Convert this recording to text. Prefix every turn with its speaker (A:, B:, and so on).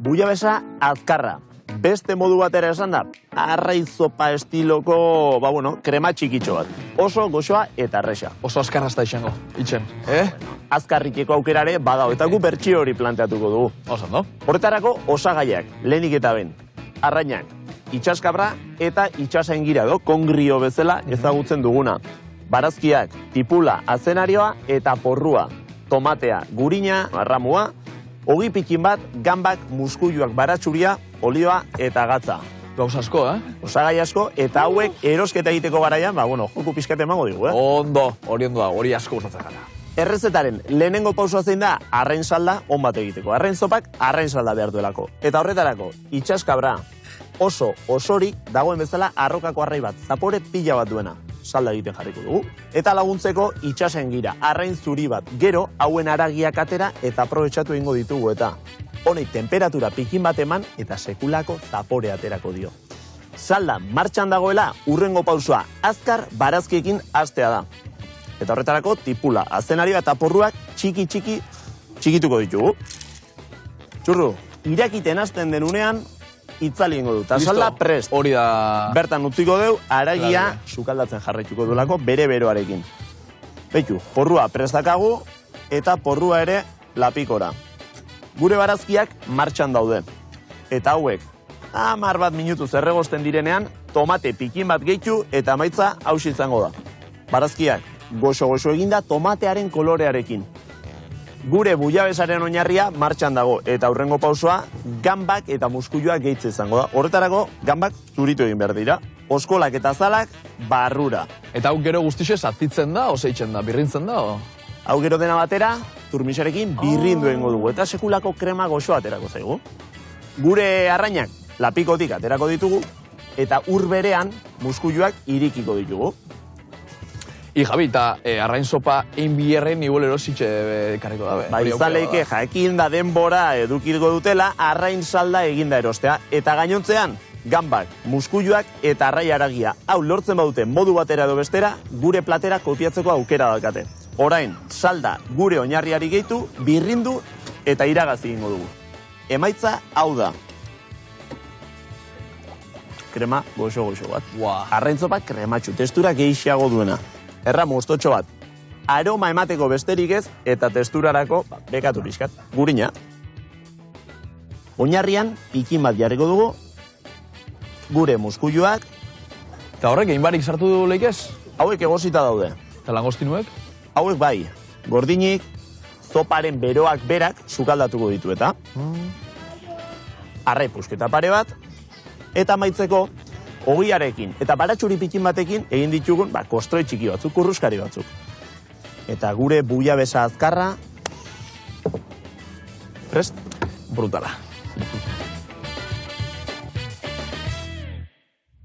A: Bullabesa azkarra. Beste modu batera esan da, arraizopa estiloko, krema txikitxo bat. Oso goxoa eta arresa.
B: Oso azkarra ez da izango, itxen.
A: Azkarrikeko aukerare badao, eta gu bertsio hori planteatuko dugu.
B: Oso, no?
A: Horretarako osagaiak, lehenik eta ben. Arrainak, itxaskabra eta itxasengira kongrio bezala ezagutzen duguna. Barazkiak, tipula, azenarioa eta porrua. Tomatea, gurina, arramua, ogi pikin bat, gambak, muskuiluak, baratxuria, olioa eta gatza.
B: Gauz asko,
A: Osagai asko, eta hauek erosketa egiteko garaian, joku pizkate emango digu,
B: Ondo, hori asko gustatzen gara.
A: Errezetaren lehenengo pausua zein da, arrain salda on bat egiteko. Arrain zopak, arrain salda behar duelako. Eta horretarako, itxaskabra oso osorik dagoen bezala arrokako arrai bat, zapore pila bat duena. Salda egiten jarriko dugu. Eta laguntzeko itxasengira, arrain zuri bat, gero hauen aragiak atera eta aprobetxatu egingo ditugu eta honek temperatura pikin bat eman eta sekulako zapore aterako dio. Salda martxan dagoela, urrengo pausua azkar barazkiekin hastea da. Eta horretarako tipula, azenarioa eta porruak txikituko ditugu. Txurru, irakiten hasten denunean, itzali ingo du. Ta salda prest.
B: Hori da...
A: Bertan utziko deu, aragia sukaldatzen jarraituko duelako bere beroarekin. Beitu, porrua prestakagu eta porrua ere lapikora. Gure barazkiak martxan daude. Eta hauek, 10 minutu zerregosten direnean, tomate pikin bat gehitu eta amaitza hausi izango da. Barazkiak goxo-goxo eginda tomatearen kolorearekin. Gure bullabesaren oinarria martxan dago eta aurrengo pausoa gambak eta muskuiluak gehitze izango da. Horretarako gambak zuritu egin behar dira. Oskolak eta zalak barrura.
B: Eta hau gero guztixe zatitzen da, oseitzen da, birrintzen da?
A: Hau gero dena batera, turmisarekin birrindu egingo dugu eta sekulako krema goxo aterako zaigu. Gure arrainak lapikotik aterako ditugu eta ur berean muskuiluak irikiko ditugu.
B: Javi, eta arrain sopa einbierren igual erositxe karriko dabe.
A: Izan leike, jakin da denbora edukilgo dutela, arrain salda eginda erostea. Eta gainontzean, gambak, muskuiluak eta arrai aragia. Hau lortzen badute modu batera edo bestera, gure platera kopiatzeko aukera dakate. Orain, salda gure oinarriari gehitu, birrindu eta iragazi egingo dugu. Emaitza hau da. Krema goxo-goxo bat. Arrain sopa krematxu, testura gehiago duena. Erra mostotxo bat, aroma emateko besterik ez, eta testurarako bekatu pixkat, gurina. Oinarrian, pikin bat jarriko dugu, gure muskuiluak.
B: Eta horrek, egin barik sartu du leikez?
A: Hauek egosita daude.
B: Eta langostinuek?
A: Hauek bai, gordinik, zoparen beroak berak sukaldatuko ditu eta. Arrai pusketa pare bat, eta maitzeko, ogiarekin eta baratxuri pikin batekin egin ditugun kostroi txiki batzuk, kurruskari batzuk. Eta gure bullabesa azkarra prest
B: brutala.